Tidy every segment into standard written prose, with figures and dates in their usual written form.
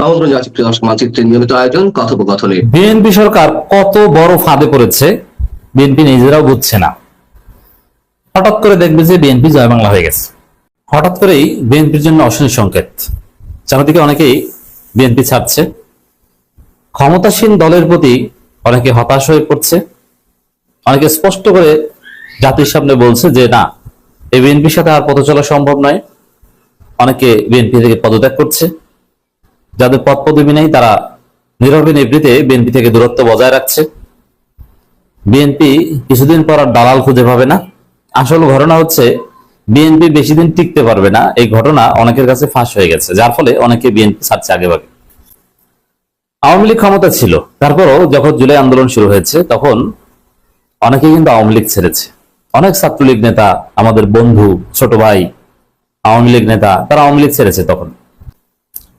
আমন্ত্রণ জানাচ্ছি প্রিয় দর্শক মানচিত্রের নিয়মিত আয়োজন কথোপকথনে। বিএনপি সরকার কত বড় ফাঁদে পড়েছে বিএনপি নিজেরাও বুঝছে না। হঠাৎ করে দেখবে যে বিএনপি জয় বাংলা হয়ে গেছে। হঠাৎ করেই বিএনপির জন্য অশনি সংকেত। চারিদিকে অনেকেই বিএনপি ছাড়ছে, ক্ষমতাসীন দলের প্রতি অনেকে হতাশ হয়ে পড়ছে, অনেকে স্পষ্ট করে জাতির সামনে বলছে যে না, এই বিএনপির সাথে আর পথ চলা সম্ভব নয়। অনেকে বিএনপি থেকে পদত্যাগ করছে, যাদের পদ পদবি নেই তারা নীরবে নিভৃতে বিএনপি থেকে দূরত্ব বজায় রাখছে। বিএনপি কিছুদিন পর আর দালাল খুঁজে পাবে না। আসল ঘটনা হচ্ছে বিএনপি বেশি দিন টিকতে পারবে না, এই ঘটনা অনেকের কাছে ফাঁস হয়ে গেছে, যার ফলে অনেকে বিএনপি ছাড়ছে আগে ভাগে। আওয়ামী লীগ ক্ষমতা ছিল, তারপরও যখন জুলাই আন্দোলন শুরু হয়েছে তখন অনেকে কিন্তু আওয়ামী লীগ ছেড়েছে। অনেক ছাত্রলীগ নেতা, আমাদের বন্ধু, ছোট ভাই আওয়ামী লীগ নেতা, তারা আওয়ামী লীগ ছেড়েছে। তখন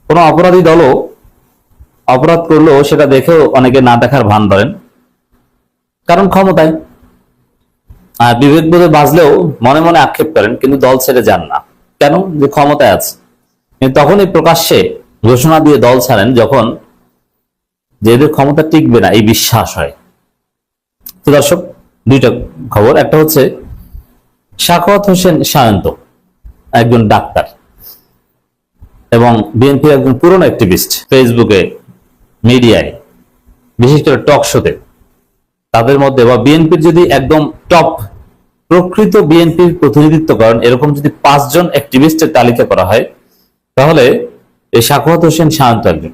কোন অপরাধী দলও অপরাধ করলেও সেটা দেখেও অনেকে না দেখার ভান ধরেন, কারণ ক্ষমতায়। আর বিবেক বোধে বাজলেও মনে মনে আক্ষেপ করেন, কিন্তু দল ছেড়ে যান না। কেন? যে ক্ষমতায় আছে। কিন্তু তখনই প্রকাশ্যে ঘোষণা দিয়ে দল ছাড়েন যখন যে এদের ক্ষমতা টিকবে না এই বিশ্বাস হয়। তো দর্শক, দুইটা খবর। একটা হচ্ছে সাখাওয়াত হোসেন সায়ন্ত একজন ডাক্তার এবং বিএনপির একজন পুরনো অ্যাক্টিভিস্ট, ফেসবুকে, মিডিয়ায়, বিশেষ করে টক শোতে, তাদের মধ্যে বা বিএনপির যদি একদম টপ প্রকৃত বিএনপির প্রতিনিধিত্ব করেন এরকম যদি 5 জন অ্যাক্টিভিস্টের তালিকা করা হয়, তাহলে এই সাখাওয়াত হোসেন সায়ন্ত একজন।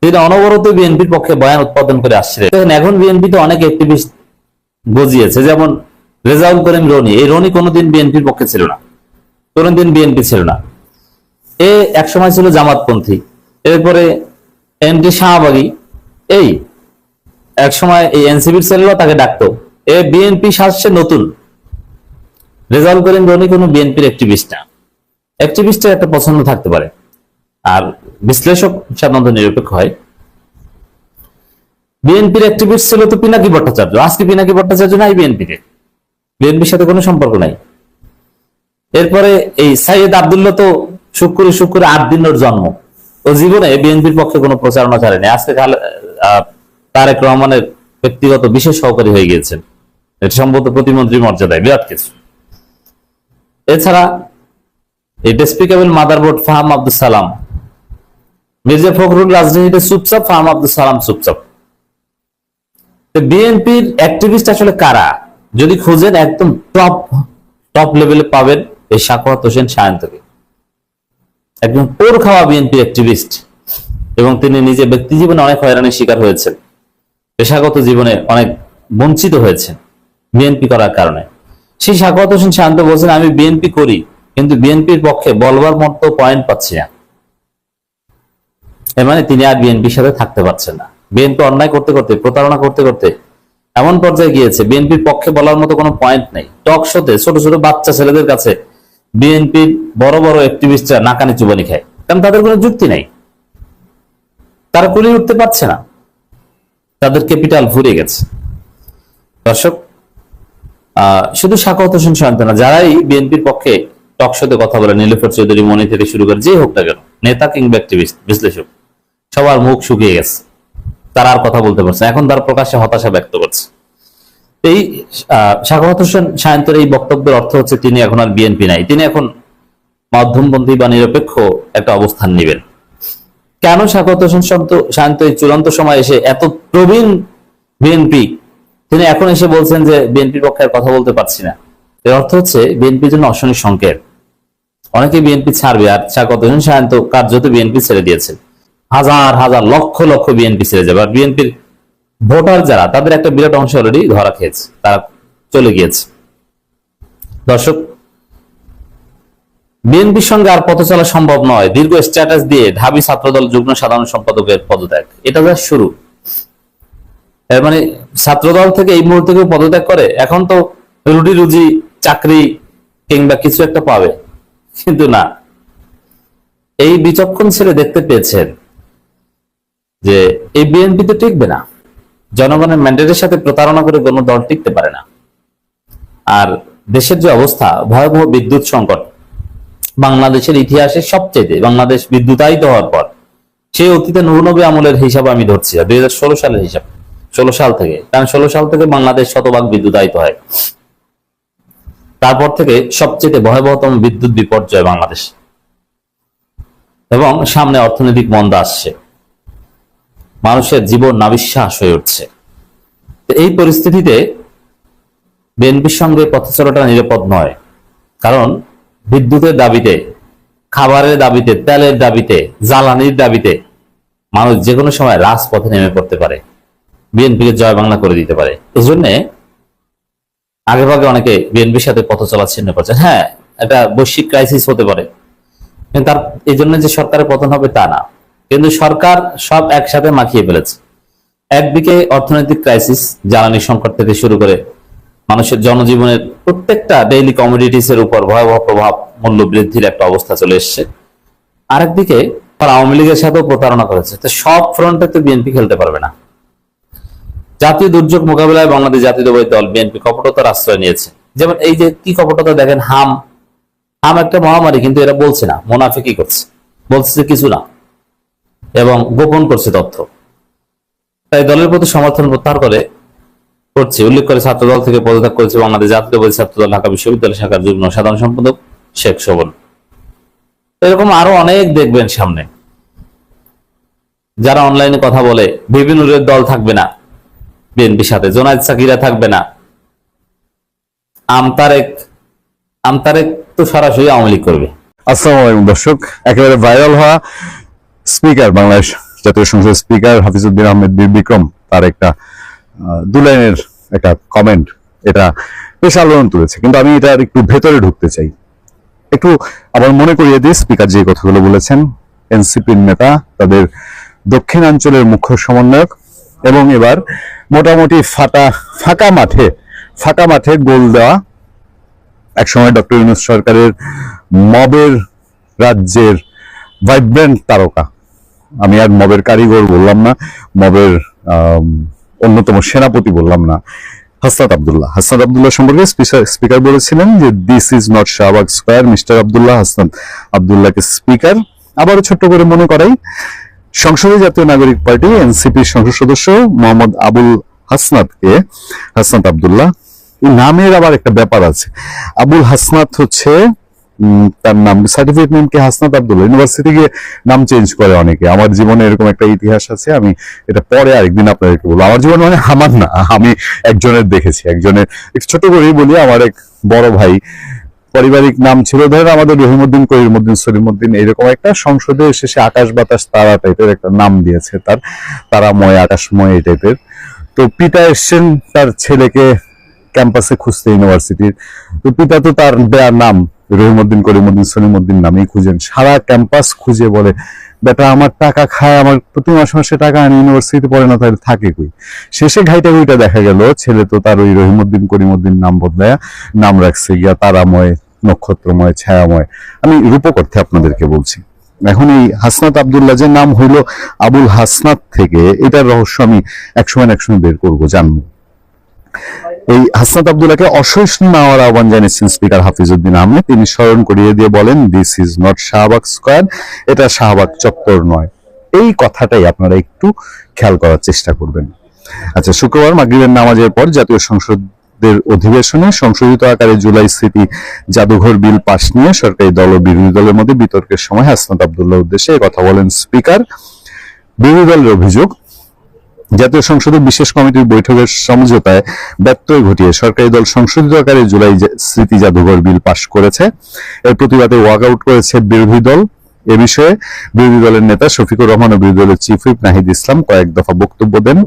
তিনি অনবরত বিএনপির পক্ষে বয়ান উৎপাদন করে আসছিলেন। এখন বিএনপিতে অনেক অ্যাক্টিভিস্ট গজিয়েছে, যেমন রেজাউল করিম রনি। এই রনি কোনোদিন বিএনপির পক্ষে ছিল না, কোনোদিন বিএনপি ছিল না। এ একসময় ছিল জামাতপন্থী, এরপরে এনটি শাহবাগী, এই একসময় এই এনসিপির ছেলেরা তাকে ডাকতো। এ বিএনপি সাজছে নতুন। রেজাউল করিম রনি কোনো বিএনপির অ্যাক্টিভিস্ট না। অ্যাক্টিভিস্টের একটা পছন্দ থাকতে পারে, আর বিশ্লেষক সাধারণত নিরপেক্ষ হয়। বিএনপির অ্যাক্টিভিস্ট ছিল তো পিনাকি ভট্টাচার্য। আজকে পিনাকি ভট্টাচার্য নাই বিএনপিতে, বিএনপির সাথে কোনো সম্পর্ক নাই। এরপরে এই সাইয়েদ আব্দুল্লাহ তো শুক্রে 8 দিন ওর জন্ম, ও জীবনে বিএনপির পক্ষে কোনো প্রচারণা করেনি। আজকে তারেক রহমানের ব্যক্তিগত বিশেষ সহকারী হয়ে গিয়েছেন, এটা সম্ভবত প্রতিমন্ত্রী মর্যাদায়, বিরাট কিছু। এছাড়া এই ডেসপিকেবল মাদারবোর্ড ফাহাম আব্দুল সালাম, মির্জা ফখরুল রাজনীতিতে চুপচাপ, ফাহাম আব্দুল সালাম চুপচাপ। বিএনপির অ্যাক্টিভিস্ট আসলে কারা যদি খুঁজেন, একদম টপ লেভেলে পাবেন এই সাখাওয়াত হোসেন সায়ন্তকে। একজন পোর খাওয়া বিএনপি অ্যাক্টিভিস্ট, এবং তিনি নিজে ব্যক্তি জীবনে অনেক হয়রানির শিকার হয়েছেন, পেশাগত জীবনে অনেক বঞ্চিত হয়েছেন বিএনপি করার কারণে। সেই সাখাওয়াত হোসেন সায়ন্ত বলছেন, আমি বিএনপি করি কিন্তু বিএনপির পক্ষে বলবার মতো পয়েন্ট পাচ্ছি না। এর মানে তিনি আর বিএনপির সাথে থাকতে পারছেন না। বিএনপি অন্যায় করতে করতে, প্রতারণা করতে করতে এমন পর্যায়ে গিয়েছে বিএনপির পক্ষে বলার মতো কোনো পয়েন্ট নেই। টক শোতে ছোট ছোট বাচ্চা ছেলেদের কাছে বিএনপির বড় বড় অ্যাক্টিভিস্টরা নাকানি চুবানি খায়, কারণ তাদের কোনো যুক্তি নাই, তারা কুলিয়ে উঠতে পারছে না, তাদের ক্যাপিটাল ফুরিয়ে গেছে। দর্শক, শুধু সাখাওয়াত হোসেন সায়ন্ত না, যারাই বিএনপির পক্ষে টক শোতে কথা বলে, নীলুফার চৌধুরী, মনি থেকে শুরু করে যে হোক না কেন, নেতা কিংবা অ্যাক্টিভিস্ট, বিশ্লেষক, সবার মুখ শুকিয়ে গেছে, তারা আর কথা বলতে পারছে। এখন তার প্রকাশ্যে হতাশা ব্যক্ত করছে। এই সাখাওয়াত হোসেন সায়ন্তের এই বক্তব্যের অর্থ হচ্ছে তিনি এখন আর বিএনপি নাই, তিনি এখন মধ্যমপন্থী বা নিরপেক্ষ একটা অবস্থান নেবেন। কেন সাখাওয়াত হোসেন সায়ন্ত এই চূড়ান্ত সময় এসে, এত প্রবীণ বিএনপি, তিনি এখন এসে বলছেন যে বিএনপির পক্ষে আর কথা বলতে পারছি না? এর অর্থ হচ্ছে বিএনপির জন্য অশনি সংকেত। অনেকে বিএনপি ছাড়বে, আর সাখাওয়াত হোসেন সায়ন্ত কার্যত বিএনপি ছেড়ে দিয়েছেন। হাজার হাজার লক্ষ লক্ষ বিএনপি ছেড়ে যাবে, আর বিএনপির ভোটার যারা, তাদের একটা বিরাট অংশ অলরেডি ধরা খেয়েছে, তারা চলে গিয়েছে। দর্শক, বিএনপির সঙ্গে আর পথ চলা সম্ভব নয়। দীর্ঘ স্ট্যাটাস দিয়ে ঢাবি ছাত্রদল যুগ্ম সাধারণ সম্পাদকের পদত্যাগ, এটা যা শুরু। এর মানে ছাত্রদল থেকে এই মুহূর্তে কেউ পদত্যাগ করে, এখন তো রুটি রুজি, চাকরি কিংবা কিছু একটা পাবে, কিন্তু না। এই বিচক্ষণ ছেলে দেখতে পেয়েছেন যে এই বিএনপি তো টিকবে না, জনগণের ম্যান্ডেটের সাথে প্রতারণা করে কোনো দল টিকতে পারে না। আর দেশের যে অবস্থা, ভয়াবহ বিদ্যুৎ সংকট, বাংলাদেশের ইতিহাসে সবচেয়ে, বাংলাদেশ বিদ্যুতায়িত হওয়ার পর সেই অতীতে নূর নবী আমলের হিসাব আমি ধরছি, 2016 সালের হিসাব, 16 সাল থেকে, কারণ 16 সাল থেকে বাংলাদেশ শতভাগ বিদ্যুতায়িত হয়। তারপর থেকে সবচেয়ে ভয়াবহতম বিদ্যুৎ বিপর্যয় বাংলাদেশ, এবং সামনে অর্থনৈতিক মন্দা আসছে, মানুষের জীবন নাবিশ্বাস হয়ে উঠছে। এই পরিস্থিতিতে বিএনপির সঙ্গে পথ চলাটা নিরাপদ নয়, কারণ বিদ্যুতের দাবিতে, খাবারের দাবিতে, তেলের দাবিতে, জ্বালানির দাবিতে মানুষ যে কোনো সময় রাজপথে নেমে পড়তে পারে, বিএনপিকে জয় বাংলা করে দিতে পারে। এই জন্যে আগে ভাগে অনেকে বিএনপির সাথে পথ চলা ছিন্ন করছে। হ্যাঁ, এটা বৈশ্বিক ক্রাইসিস হতে পারে, কিন্তু তার এই জন্য যে সরকারের পতন হবে তা না। কিন্তু সরকার সব একসাথে মাখিয়ে ফেলেছে। একদিকে অর্থনৈতিক ক্রাইসিস, জ্বালানি সংকট থেকে শুরু করে মানুষের জনজীবনের প্রত্যেকটা ডেইলি কমোডিটিস এর উপর ভয়াবহ প্রভাব, মূল্য বৃদ্ধির একটা অবস্থা চলে এসছে। আরেকদিকে তারা আওয়ামী লীগের সাথেও প্রতারণা করেছে। তো সব ফ্রন্টে তো বিএনপি খেলতে পারবে না। জাতীয় দুর্যোগ মোকাবিলায় বাংলাদেশ জাতীয়তাবাদী দল বিএনপি কপটতার আশ্রয় নিয়েছে। যেমন এই যে কি কপটতা দেখেন, হাম একটা মহামারী, কিন্তু এরা বলছে না, মুনাফিকি করছে, বলছে যে কিছু না, এবং গোপন করছে তথ্য। তাই দলের প্রতি সমর্থন প্রত্যাহার করছে উল্লেখ করে ছাত্রদল থেকে পদত্যাগ করেছে বাংলাদেশ জাতীয়তাবাদী ছাত্রদল ঢাকা বিশ্ববিদ্যালয় শাখার যুগ্ম সাধারণ সম্পাদক শেখ শোভন। এরকম আরো অনেক দেখবেন সামনে, যারা অনলাইনে কথা বলে বিভিন্ন দল থাকবে না বিএনপির সাথে, জোনায়েদ সাকিরা থাকবে না, আমতারেক তো সরাসরি আওয়ামী লীগ করবে। আসসালামু আলাইকুম দর্শক, একেবারে ভাইরাল হওয়া স্পিকার, বাংলাদেশ জাতীয় সংসদের স্পিকার হাফিজউদ্দিন আহমেদ বীর বিক্রম, তার একটা 2 লাইনের একটা কমেন্ট, এটা বেশ আলোড়ন তুলেছে। কিন্তু আমি এটার একটু ভেতরে ঢুকতে চাই, একটু আবার মনে করিয়ে দিই স্পিকার যে কথাগুলো বলেছেন। এনসিপির নেতা, তাদের দক্ষিণাঞ্চলের মুখ্য সমন্বয়ক, এবং এবার মোটামুটি ফাঁকা মাঠে গোল দেওয়া একসময় ডক্টর ইউনূস সরকারের মবের রাজ্যের ভাইব্রেন্ট তারকা, আমি আর মবের কারিগর বললাম না, মবের অন্যতম সেনাপতি বললাম না, হাসনাত আব্দুল্লাহ সম্পর্কে স্পিকার বলেছিলেন যে this is not Shahbag square, mister Abdullah. Hasnat আব্দুল্লাহকে স্পিকার আবারও ছোট্ট করে মনে করাই, সংসদীয় জাতীয় নাগরিক পার্টি এনসিপির সংসদ সদস্য মোহাম্মদ হাসনাত আব্দুল্লাহ, এই নামের আবার একটা ব্যাপার আছে। আবুল হাসনাত হচ্ছে তার নাম, সার্টিফিকেট নেম কি হাসনাত আব্দুল্লাহ, ইউনিভার্সিটি গিয়ে নাম চেঞ্জ করে অনেকে। আমার জীবনে এরকম একটা ইতিহাস আছে, আমি এটা পরে আরেকদিন আপনাদেরকে বলবো। আমার জীবন মানে আমার না, আমি একজনের দেখেছি, একজনের ছোট করেই বলি, আমার এক বড় ভাই পারিবারিক নাম ছিল ধরেন আমাদের রহিমউদ্দিন, করিমউদ্দিন, সলিমউদ্দিন, এরকম একটা সংসদে শেষে আকাশ বাতাস তারা টাইপের একটা নাম দিয়েছে, তার তারাময়, আকাশময় এই টাইপের। তো পিতা এসছেন তার ছেলেকে ক্যাম্পাসে খুঁজতে ইউনিভার্সিটির, তো পিতা তো তার দেয়ার নাম রহিমউদ্দিন, করিমউদ্দিন, সলিমউদ্দিন নামেই খুঁজেন, সারা ক্যাম্পাস খুঁজে বলে বেটা আমার টাকা খায়, আমার প্রতি মাসে টাকা আনি, ইউনিভার্সিটিতে পড়ে না, তাহলে থাকে কই। শেষে ঘাইটা দেখা গেল ছেলে তো তার ওই রহিমউদ্দিন, করিমউদ্দিন নাম বদলায় নাম রাখছে গিয়া তারাময়, নক্ষত্রময়, ছায়াময়। আমি রূপক অর্থে আপনাদেরকে বলছি। এখন এই হাসনাত আব্দুল্লাহ যে নাম হইল আবুল হাসনাত থেকে, এটার রহস্য আমি একসময় বের করবো, জানবো। এই হাসনাত আব্দুল্লাহকে অসহিষ্ণু না হওয়ার আহ্বান জানিয়েছেন স্পিকার হাফিজউদ্দিন আহমেদ। তিনি স্মরণ করিয়ে দিয়ে বলেন, this is not Shahbag square, এটা শাহবাগ চত্বর নয়। এই কথাটাই আপনারা একটু খেয়াল করার চেষ্টা করবেন। আচ্ছা, শুক্রবার মাগরিবের নামাজের পর জাতীয় সংসদের অধিবেশনে সংশোধিত আকারে জুলাই স্মৃতি জাদুঘর বিল পাশ নিয়ে সরকারি দল ও বিরোধী দলের মধ্যে বিতর্কের সময় হাসনাত আব্দুল্লাহ উদ্দেশ্যে কথা বলেন স্পিকার। বিরোধী দলের অভিযোগ, জাতীয় সংসদের বিশেষ কমিটির বৈঠকের সমঝোতায় ব্যত্যয় ঘটিয়ে সরকারি দল সংশোধিত আকারে জুলাই স্মৃতি জাদুঘর বিল পাশ করেছে। এর প্রতিবাদে ওয়াকআউট করেছে বিরোধী দল। এ বিষয়ে বিরোধী দলের নেতা শফিকুর রহমান ও বিরোধী দলের চিফ হুইপ নাহিদ ইসলাম কয়েক দফা বক্তব্য দেন।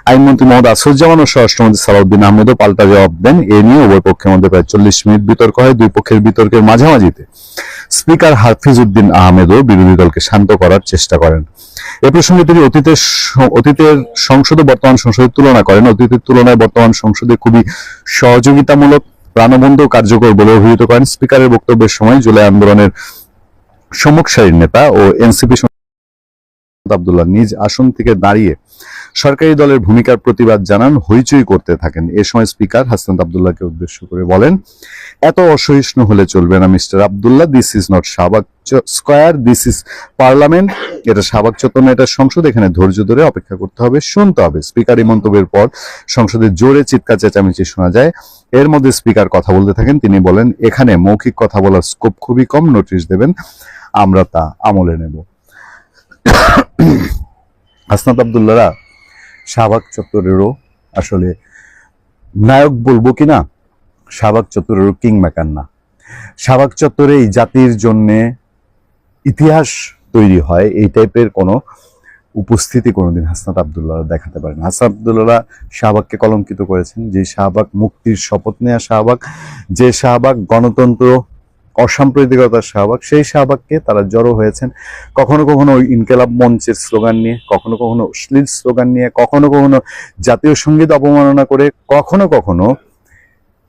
আইনমন্ত্রী মোহাম্মদ আসরুজ্জামান ও স্বরাষ্ট্রমন্ত্রী সালাউদ্দিন আহমেদও পাল্টা জবাব দেন। এ নিয়ে উভয় পক্ষের মধ্যে প্রায় 40 মিনিট বিতর্ক হয়। দুই পক্ষের বিতর্কের মাঝামাঝিতে স্পিকার হাফিজউদ্দিন আহমেদও বিরোধী দলকে শান্ত করার চেষ্টা করেন। এ প্রসঙ্গে তিনি অতীতের সংসদ ও বর্তমান সংসদের তুলনা করেন। অতীতের তুলনায় বর্তমান সংসদে খুবই সহযোগিতামূলক, প্রাণবন্ত ও কার্যকর বলে অভিহিত করেন। স্পিকারের বক্তব্যের সময় জুলাই আন্দোলনের সম্মুখ সারির নেতা ও এনসিপি আব্দুল্লাহ নিজ আসন থেকে দাঁড়িয়ে সরকারি দলের ভূমিকার প্রতিবাদ জানান, হইচই করতে থাকেন। এ সময় স্পিকার হাসনাত আব্দুল্লাহকে উদ্দেশ্য করে বলেন, এত অসহিষ্ণু হলে চলবে না mister Abdullah, this is not Shahbag square, this is parliament. এটা শাহবাগ চত্বর না, এটা সংসদ, এখানে ধৈর্য ধরে অপেক্ষা করতে হবে, শুনতে হবে। স্পিকার এই মন্তব্যের পর সংসদে জোরে চিৎকার চেঁচামেচি শোনা যায়। এর মধ্যে স্পিকার কথা বলতে থাকেন। তিনি বলেন, এখানে মৌখিক কথা বলার স্কোপ খুবই কম, নোটিশ দেবেন, আমরা তা আমলে নেব। হাসনাত আব্দুল্লাহরা শাহবাগ চত্বরেরও আসলে নায়ক বলবো কিনা, শাহবাগ চত্বরেরও কিং মেকার না। শাহবাগ চত্বরে এই জাতির জন্যে ইতিহাস তৈরি হয়, এই টাইপের কোনো উপস্থিতি কোনোদিন হাসনাত আব্দুল্লাহরা দেখাতে পারেন। হাসনাত আব্দুল্লাহরা শাহবাগকে কলঙ্কিত করেছেন। যে শাহবাগ মুক্তির শপথ নেওয়া শাহবাগ, যে শাহবাগ গণতন্ত্র অসাম্প্রদায়িকতার শাহবাগ, সেই শাহবাগকে তারা জড়ো হয়েছেন কখনো কখনো ইনকেলাব মঞ্চের স্লোগান নিয়ে, কখনো কখনো অশ্লীল স্লোগান নিয়ে, কখনো কখনো জাতীয় সঙ্গীত অবমাননা করে, কখনো কখনো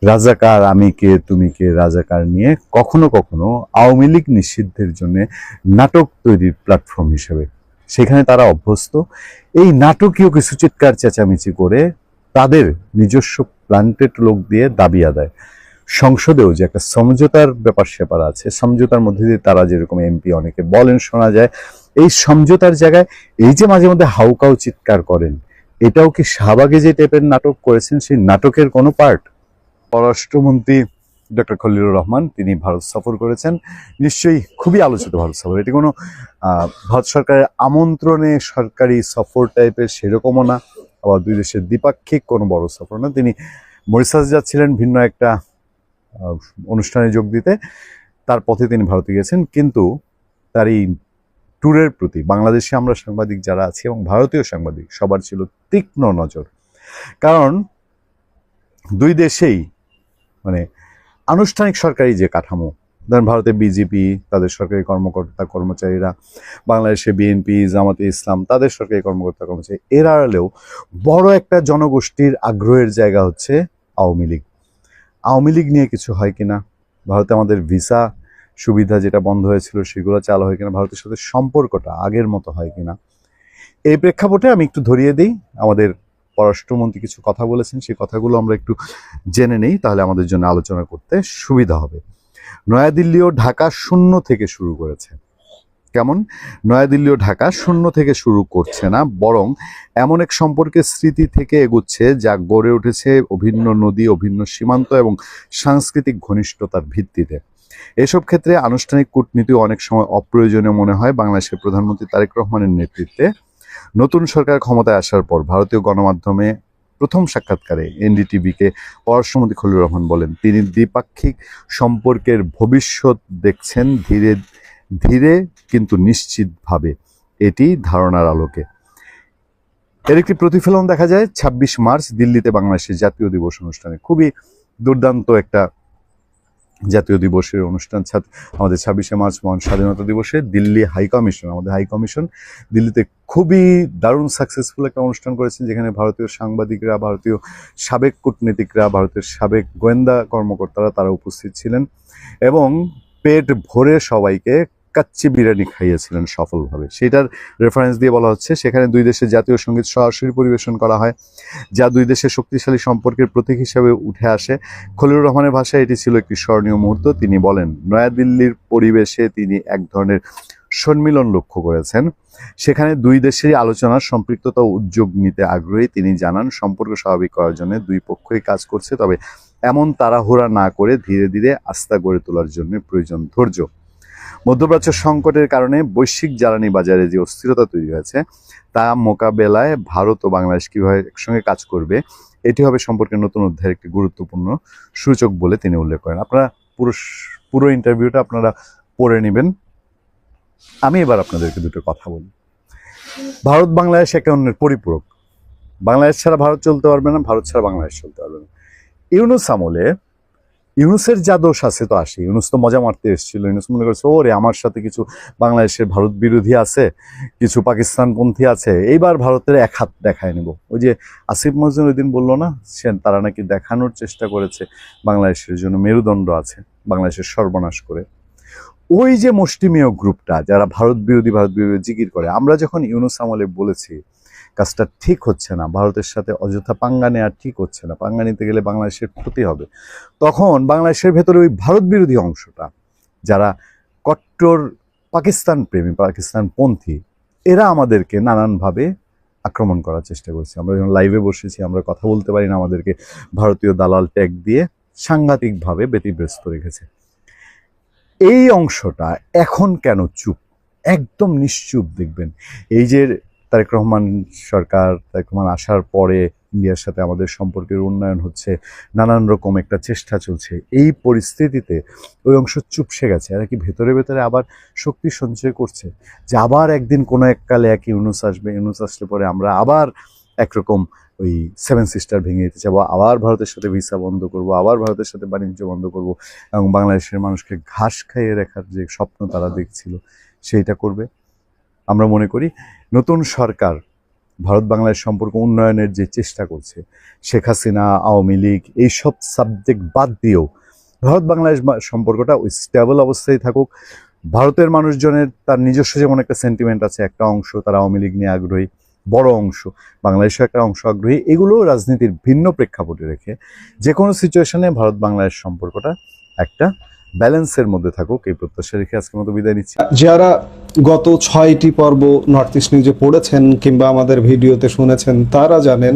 রাজাকার আমি কে তুমি কে রাজাকার নিয়ে, কখনো কখনো আওয়ামী লীগ নিষিদ্ধের জন্য নাটক তৈরির প্ল্যাটফর্ম হিসেবে। সেখানে তারা অভ্যস্ত। এই নাটকীয় কিছু চিৎকার চেঁচামেচি করে তাদের নিজস্ব প্ল্যান্টেড লোক দিয়ে দাবি আদায়। সংসদেও যে একটা সমঝোতার ব্যাপার স্যাপার আছে, সমঝোতার মধ্যে দিয়ে তারা যেরকম এমপি অনেকে বলেন শোনা যায়, এই সমঝোতার জায়গায় এই যে মাঝে মধ্যে হাউকাউ চিৎকার করেন, এটাও কি শাহবাগে যে টাইপের নাটক করেছেন সেই নাটকের কোনো পার্ট? পররাষ্ট্রমন্ত্রী ডক্টর খলিলুর রহমান, তিনি ভারত সফর করেছেন, নিশ্চয়ই খুবই আলোচিত ভারত সফর। এটি কোনো ভারত সরকারের আমন্ত্রণে সরকারি সফর টাইপের সেরকমও না, আবার দুই দেশের দ্বিপাক্ষিক কোনো বড় সফর না। তিনি মরিশাস যাচ্ছিলেন ভিন্ন একটা অনুষ্ঠানে যোগ দিতে, তার পথে তিনি ভারতে গেছেন। কিন্তু তার এই ট্যুরের প্রতি বাংলাদেশে আমরা সাংবাদিক যারা আছি এবং ভারতীয় সাংবাদিক সবার ছিল তীক্ষ্ণ নজর। কারণ দুই দেশেই মানে আনুষ্ঠানিক সরকারি যে কাঠামো, ধরেন ভারতে বিজেপি তাদের সরকারি কর্মকর্তা কর্মচারীরা, বাংলাদেশে বিএনপি জামাতে ইসলাম তাদের সরকারি কর্মকর্তা কর্মচারী, এর আড়ালেও বড় একটা জনগোষ্ঠীর আগ্রহের জায়গা হচ্ছে আওয়ামী লীগ। আওয়ামী লীগ নিয়ে কিছু হয় কিনা, ভারতে আমাদের ভিসা সুবিধা যেটা বন্ধ হয়েছিল সেগুলো চালু হয় কিনা, ভারতের সাথে সম্পর্কটা আগের মতো হয় কিনা, এই প্রেক্ষাপটে আমি একটু ধরিয়ে দিই। আমাদের পররাষ্ট্রমন্ত্রী কিছু কথা বলেছেন, সেই কথাগুলো আমরা একটু জেনে নেই, তাহলে আমাদের জন্য আলোচনা করতে সুবিধা হবে। নয়াদিল্লি ও ঢাকা শূন্য থেকে শুরু করেছে। কেমন? নয়াদিল্লি ও ঢাকা শূন্য থেকে শুরু করছে না, বরং এমন এক সম্পর্কের স্মৃতি থেকে এগুচ্ছে যা গড়ে উঠেছে অভিন্ন নদী, অভিন্ন সীমান্ত এবং সাংস্কৃতিক ঘনিষ্ঠতার ভিত্তিতে। এসব ক্ষেত্রে আনুষ্ঠানিক কূটনীতি অনেক সময় অপ্রয়োজনীয় মনে হয়। বাংলাদেশের প্রধানমন্ত্রী তারেক রহমানের নেতৃত্বে নতুন সরকার ক্ষমতায় আসার পর ভারতীয় গণমাধ্যমে প্রথম সাক্ষাৎকারে এনডিটিভিকে পররাষ্ট্রমন্ত্রী খলিলুর রহমান বলেন, তিনি দ্বিপাক্ষিক সম্পর্কের ভবিষ্যৎ দেখছেন ধীরে ধীরে কিন্তু নিশ্চিতভাবে, এটি ধারণার আলোকে। এর একটি প্রতিফলন দেখা যায় ২৬ মার্চ দিল্লিতে বাংলাদেশের জাতীয় দিবস অনুষ্ঠানে। খুবই দুর্দান্ত একটা জাতীয় দিবসের অনুষ্ঠান। আমাদের ২৬শে মার্চ মহান স্বাধীনতা দিবসে দিল্লি হাইকমিশন, আমাদের হাইকমিশন দিল্লিতে খুবই দারুণ সাকসেসফুল একটা অনুষ্ঠান করেছেন, যেখানে ভারতীয় সাংবাদিকরা, ভারতীয় সাবেক কূটনীতিকরা, ভারতের সাবেক গোয়েন্দা কর্মকর্তারা তারা উপস্থিত ছিলেন এবং পেট ভরে সবাইকে কাচ্চি বিরিয়ানি খাইয়েছিলেন সফলভাবে। সেটার রেফারেন্স দিয়ে বলা হচ্ছে, সেখানে দুই দেশের জাতীয় সঙ্গীত সরাসরি পরিবেশন করা হয়, যা দুই দেশের শক্তিশালী সম্পর্কের প্রতীক হিসেবে উঠে আসে। খলিলুর রহমানের ভাষায় এটি ছিল একটি স্মরণীয় মুহূর্ত। তিনি বলেন, নয়াদিল্লির পরিবেশে তিনি এক ধরনের সম্মিলন লক্ষ্য করেছেন, সেখানে দুই দেশেরই আলোচনার সম্পৃক্ততা ও উদ্যোগ নিতে আগ্রহী। তিনি জানান, সম্পর্ক স্বাভাবিক করার জন্য দুই পক্ষই কাজ করছে, তবে এমন তাড়াহুড়া না করে ধীরে ধীরে আস্থা গড়ে তোলার জন্য প্রয়োজন ধৈর্য। মধ্যপ্রাচ্য সংকটের কারণে বৈশ্বিক জ্বালানি বাজারে যে অস্থিরতা তৈরি হয়েছে তা মোকাবেলায় ভারত ও বাংলাদেশ কিভাবে একসঙ্গে কাজ করবে, এটি হবে সম্পর্কের নতুন অধ্যায়ের একটি গুরুত্বপূর্ণ সূচক বলে তিনি উল্লেখ করেন। আপনারা পুরো ইন্টারভিউটা আপনারা পড়ে নেবেন। আমি এবার আপনাদেরকে দুটো কথা বলি। ভারত বাংলাদেশ একে অন্যের পরিপূরক। বাংলাদেশ ছাড়া ভারত চলতে পারবে না, ভারত ছাড়া বাংলাদেশ চলতে পারবে না। ইউনূস আমলে ইউনূসের যা দোষ আছে তো আসে। ইউনূস তো মজা মারতে এসেছিল। ইউনূস মনে করছে, ওরে আমার সাথে কিছু বাংলাদেশের ভারত বিরোধী আছে, কিছু পাকিস্তানপন্থী আছে, এইবার ভারতের এক হাত দেখায় নেব। ওই যে আসিফ মজনুর ওই দিন বললো না, তারা নাকি দেখানোর চেষ্টা করেছে বাংলাদেশের জন্য মেরুদণ্ড আছে, বাংলাদেশের সর্বনাশ করে। ওই যে মুষ্টিমেয় গ্রুপটা যারা ভারত বিরোধী জিকির করে, আমরা যখন ইউনূস আমলে বলেছি কাজটা ঠিক হচ্ছে না, ভারতের সাথে অযথা পাঙ্গা নেওয়া ঠিক হচ্ছে না, পাঙ্গা নিতে গেলে বাংলাদেশের ক্ষতি হবে, তখন বাংলাদেশের ভেতরে ওই ভারত বিরোধী অংশটা যারা কট্টর পাকিস্তান প্রেমী, পাকিস্তানপন্থী, এরা আমাদেরকে নানানভাবে আক্রমণ করার চেষ্টা করছে। আমরা যখন লাইভে বসেছি, আমরা কথা বলতে পারি না, আমাদেরকে ভারতীয় দালাল ট্যাগ দিয়ে সাংঘাতিকভাবে ব্যতিব্যস্ত রেখেছে। এই অংশটা এখন কেন চুপ, একদম নিশ্চুপ? দেখবেন এই যে তারেক রহমান সরকার, তারেক রহমান আসার পরে ইন্ডিয়ার সাথে আমাদের সম্পর্কের উন্নয়ন হচ্ছে, নানান রকম একটা চেষ্টা চলছে, এই পরিস্থিতিতে ওই অংশ চুপসে গেছে। এরা কি ভেতরে ভেতরে আবার শক্তি সঞ্চয় করছে যে আবার একদিন কোনো এককালে এক ইউনূস আসবে, ইউনূস আসলে পরে আমরা আবার একরকম ওই 7 সিস্টার ভেঙে দিতে যাবো, আবার ভারতের সাথে ভিসা বন্ধ করব, আবার ভারতের সাথে বাণিজ্য বন্ধ করব, এবং বাংলাদেশের মানুষকে ঘাস খাইয়ে রাখার যে স্বপ্ন তারা দেখছিল সেইটা করবে। আমরা মনে করি নতুন সরকার ভারত বাংলাদেশ সম্পর্ক উন্নয়নের যে চেষ্টা করছে, শেখ হাসিনা, আওয়ামী লীগ, এইসব সাবজেক্ট বাদ দিয়েও ভারত বাংলাদেশ সম্পর্কটা ওই স্টেবল অবস্থায় থাকুক। ভারতের মানুষজনের তার নিজস্ব যেমন একটা সেন্টিমেন্ট আছে, একটা অংশ তারা আওয়ামী লীগ নিয়ে আগ্রহী, বড় অংশ বাংলাদেশের একটা অংশ আগ্রহী, এগুলো রাজনীতির ভিন্ন প্রেক্ষাপটে রেখে যে কোনো সিচুয়েশনে ভারত বাংলাদেশ সম্পর্কটা একটা ব্যালেন্সের মধ্যে থাকুক, এই প্রত্যাশা রেখে আজকের মতো বিদায় নিচ্ছি। যারা গত 6টি পর্ব নর্থ ইস্ট নিউজে পড়েছেন কিংবা আমাদের ভিডিওতে শুনেছেন তারা জানেন,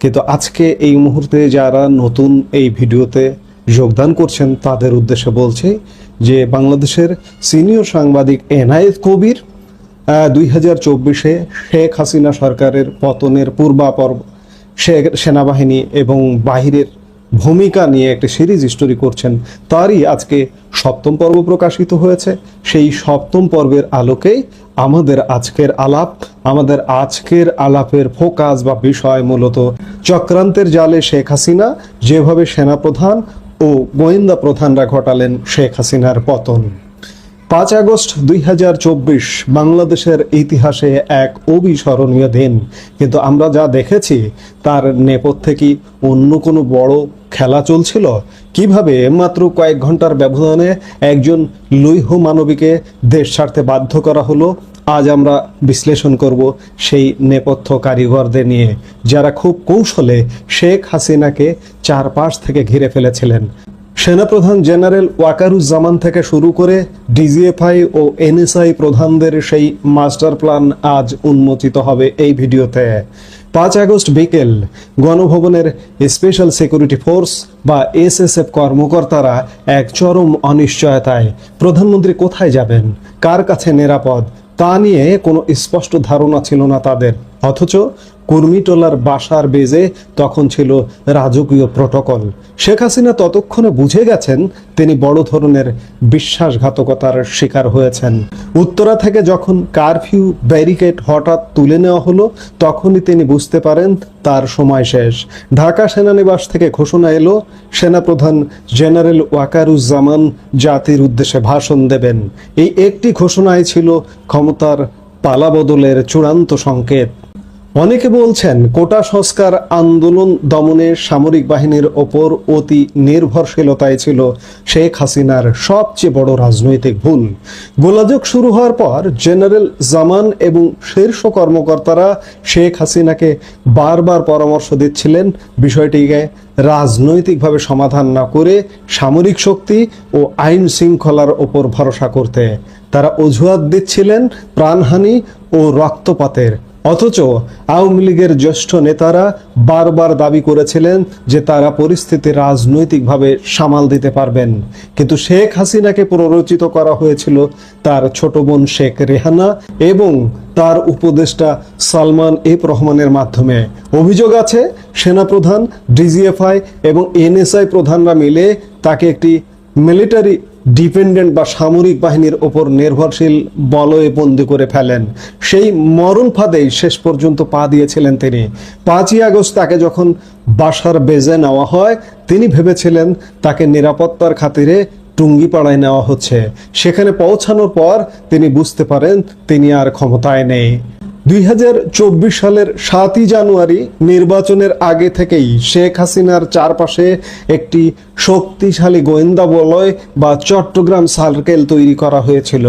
কিন্তু আজকে এই মুহূর্তে যারা নতুন এই ভিডিওতে যোগদান করছেন তাদের উদ্দেশ্যে বলছি যে বাংলাদেশের সিনিয়র সাংবাদিক এনায়েত কবির 2024-এ শেখ হাসিনা সরকারের পতনের পূর্বাপর সেনাবাহিনী এবং বাহিরের ভূমিকা নিয়ে একটি সিরিজ স্টোরি করছেন, তারই আজকে 7ম পর্ব প্রকাশিত হয়েছে। সেই 7ম পর্বের আলোকেই আমাদের আজকের আলাপের ফোকাস বা বিষয় মূলত চক্রান্তের জালে শেখ হাসিনা, যেভাবে সেনাপ্রধান ও গোয়েন্দা প্রধানরা ঘটালেন শেখ হাসিনার পতন। 5 আগস্ট 2024 বাংলাদেশের ইতিহাসে এক অবিস্মরণীয় দিন, কিন্তু আমরা যা দেখেছি তার নেপথ্যে কি অন্য কোনো বড় খেলা চলছিল? কিভাবে মাত্র কয়েক ঘন্টার ব্যবধানে একজন লৌহ মানবীকে দেশ ছাড়তে বাধ্য করা হলো, আজ আমরা বিশ্লেষণ করব সেই নেপথ্য কারিগরদের নিয়ে, যারা খুব কৌশলে শেখ হাসিনাকে চারপাশ থেকে ঘিরে ফেলেছিলেন। সেনাপ্রধান জেনারেল ওয়াকারুজ্জামান থেকে শুরু করে ডিজিএফআই ও এনএসআই প্রধানদের সেই মাস্টার প্ল্যান আজ উন্মোচিত হবে এই ভিডিওতে। 5 আগস্ট বিকেল গণভবনের স্পেশাল সিকিউরিটি ফোর্স বা এসএসএফ কর্মকর্তারা এক চরম অনিশ্চয়তায়। প্রধানমন্ত্রী কোথায় যাবেন, কার কাছে নিরাপদ, তা নিয়ে কোনো স্পষ্ট ধারণা ছিল না তাদের। অথচ কুর্মিটোলার বাসার বেজে তখন ছিল রাজকীয় প্রটোকল। শেখ হাসিনা ততক্ষণে বুঝে গেছেন তিনি বড় ধরনের বিশ্বাসঘাতকতার শিকার হয়েছেন। উত্তরা থেকে যখন কারফিউ ব্যারিকেড হঠাৎ তুলে নেওয়া হলো, তখনই তিনি বুঝতে পারেন তার সময় শেষ। ঢাকা সেনানিবাস থেকে ঘোষণা এলো, সেনাপ্রধান জেনারেল ওয়াকারুজ্জামান জাতির উদ্দেশ্যে ভাষণ দেবেন। এই একটি ঘোষণাই ছিল ক্ষমতার পালাবদলের চূড়ান্ত সংকেত। অনেকে বলছেন কোটা সংস্কার আন্দোলন দমনে সামরিক বাহিনীর ওপর অতি নির্ভরশীলতাই ছিল শেখ হাসিনার সবচেয়ে বড় রাজনৈতিক ভুল। গোলাযোগ শুরু হওয়ার পর জেনারেল জামান এবং শীর্ষ কর্মকর্তারা শেখ হাসিনাকে বারবার পরামর্শ দিচ্ছিলেন বিষয়টিকে রাজনৈতিকভাবে সমাধান না করে সামরিক শক্তি ও আইন শৃঙ্খলার ওপর ভরসা করতে। তারা অজুহাত দিচ্ছিলেন প্রাণহানি ও রক্তপাতের। অথচ আওয়ামী লীগের জ্যেষ্ঠ নেতারা বারবার দাবি করেছিলেন যে তারা পরিস্থিতি রাজনৈতিকভাবে সামাল দিতে পারবেন। কিন্তু শেখ হাসিনাকে প্ররোচিত করা হয়েছিল তার ছোট বোন শেখ রেহানা এবং তার উপদেষ্টা সালমান এফ রহমানের মাধ্যমে। অভিযোগ আছে সেনাপ্রধান, ডিজিএফআই এবং এনএসআই প্রধানরা মিলে তাকে একটি মিলিটারি ডিপেন্ডেন্ট বা সামরিক বাহিনীর ওপর নির্ভরশীল বলয়ে বন্দী করে ফেলেন। সেই মরণ ফাঁদেই শেষ পর্যন্ত পা দিয়েছিলেন তিনি। 5ই আগস্ট তাকে যখন বাসার বেজে নেওয়া হয়, তিনি ভেবেছিলেন তাকে নিরাপত্তার খাতিরে টুঙ্গিপাড়ায় নেওয়া হচ্ছে। সেখানে পৌঁছানোর পর তিনি বুঝতে পারেন তিনি আর ক্ষমতায় নেই। 2024 সালের 7ই জানুয়ারি নির্বাচনের আগে থেকেই শেখ হাসিনার চারপাশে একটি শক্তিশালী গোয়েন্দা বলয় বা চট্টগ্রাম সার্কেল তৈরি করা হয়েছিল।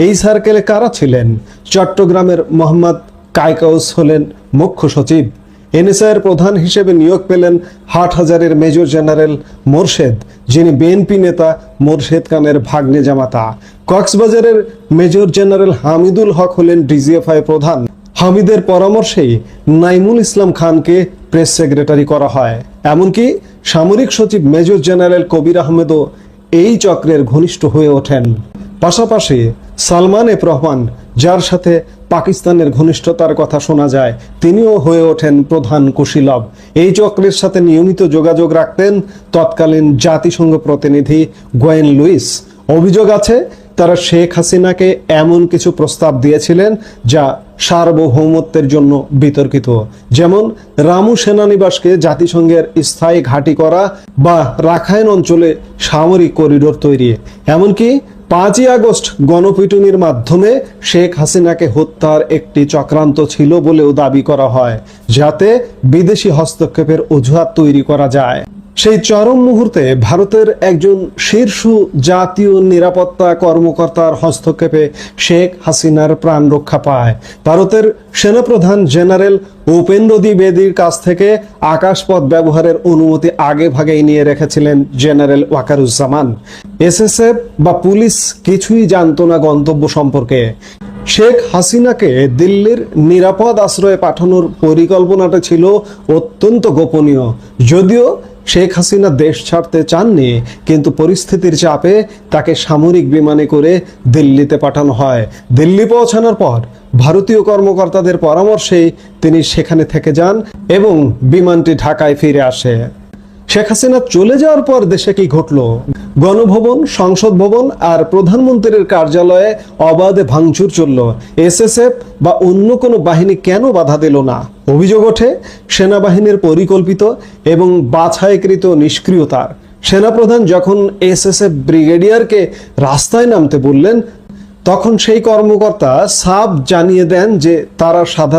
এই সার্কেলে কারা ছিলেন? চট্টগ্রামের মোহাম্মদ কায়কাউস হলেন মুখ্য সচিব। এনএসআইয়ের প্রধান হিসেবে নিয়োগ পেলেন হাটহাজারের মেজর জেনারেল মোরশেদ, যিনি বিএনপি নেতা মোরশেদ খানের ভাগ্নে জামাতা। কক্সবাজারের মেজর জেনারেল হামিদুল হক হলেন ডিজিএফআই প্রধান। হামিদের পরামর্শেই নাইমুল ইসলাম খানকে প্রেস সেক্রেটারি করা হয়। এমনকি সামরিক সচিব মেজর জেনারেল কবির আহমেদও এই চক্রের ঘনিষ্ঠ হয়ে ওঠেন। পাশাপাশি সালমান এফ রহমান, যার সাথে পাকিস্তানের ঘনিষ্ঠতার কথা শোনা যায়, তিনিও হয়ে ওঠেন প্রধান কুশীলব। এই চক্রের সাথে নিয়মিত যোগাযোগ রাখতেন তৎকালীন জাতিসংঘ প্রতিনিধি গোয়েন লুইস। অভিযোগ আছে তারা শেখ হাসিনাকে এমন কিছু প্রস্তাব দিয়েছিলেন যা সার্বভৌমত্বের জন্য বিতর্কিত, যেমন রামু সেনানিবাসকে জাতিসংঘের স্থায়ী ঘাঁটি করা বা রাখাইন অঞ্চলে সামরিক করিডোর তৈরি। এমনকি 5ই আগস্ট গণপিটুনির মাধ্যমে শেখ হাসিনাকে হত্যার একটি চক্রান্ত ছিল বলেও দাবি করা হয়, যাতে বিদেশি হস্তক্ষেপের অজুহাত তৈরি করা যায়। সেই চরম মুহূর্তে ভারতের একজন শীর্ষ জাতীয় নিরাপত্তা কর্মকর্তার হস্তক্ষেপে শেখ হাসিনার প্রাণ রক্ষা পায়। ভারতের সেনাপ্রধান জেনারেল উপেন্দ্র দ্বিবেদীর কাছ থেকে আকাশপথ ব্যবহারের অনুমতি আগে ভাগেই নিয়ে রেখেছিলেন জেনারেল ওয়াকারুজ্জামান। এসএসএফ বা পুলিশ কিছুই জানতো না গন্তব্য সম্পর্কে। শেখ হাসিনাকে দিল্লির নিরাপদ আশ্রয়ে পাঠানোর পরিকল্পনাটা ছিল অত্যন্ত গোপনীয়। যদিও শেখ হাসিনা দেশ ছাড়তে চাননি, কিন্তু পরিস্থিতির চাপে তাকে সামরিক বিমানে করে দিল্লিতে পাঠানো হয়। দিল্লি পৌঁছানোর পর ভারতীয় কর্মকর্তাদের পরামর্শেই তিনি সেখানে থেকে যান এবং বিমানটি ঢাকায় ফিরে আসে। শেখ হাসিনা চলে যাওয়ার পর দেশে কি ঘটলো? গণভবন, সংসদ ভবন আর প্রধানমন্ত্রীর কার্যালয়ে অবাধে ভাঙচুর চলল। এসএসএফ বা অন্য কোনো বাহিনী কেন বাধা দিল না? অভিযোগ ওঠে সেনাবাহিনীর পরিকল্পিত এবং বাছাইকৃত নিষ্ক্রিয়তার। সেনাপ্রধান যখন এসএসএফ ব্রিগেডিয়ারকে রাস্তায় নামতে বললেন, তখন সেই কর্মকর্তা সাফ জানিয়ে দেন যে তারা সাধারণ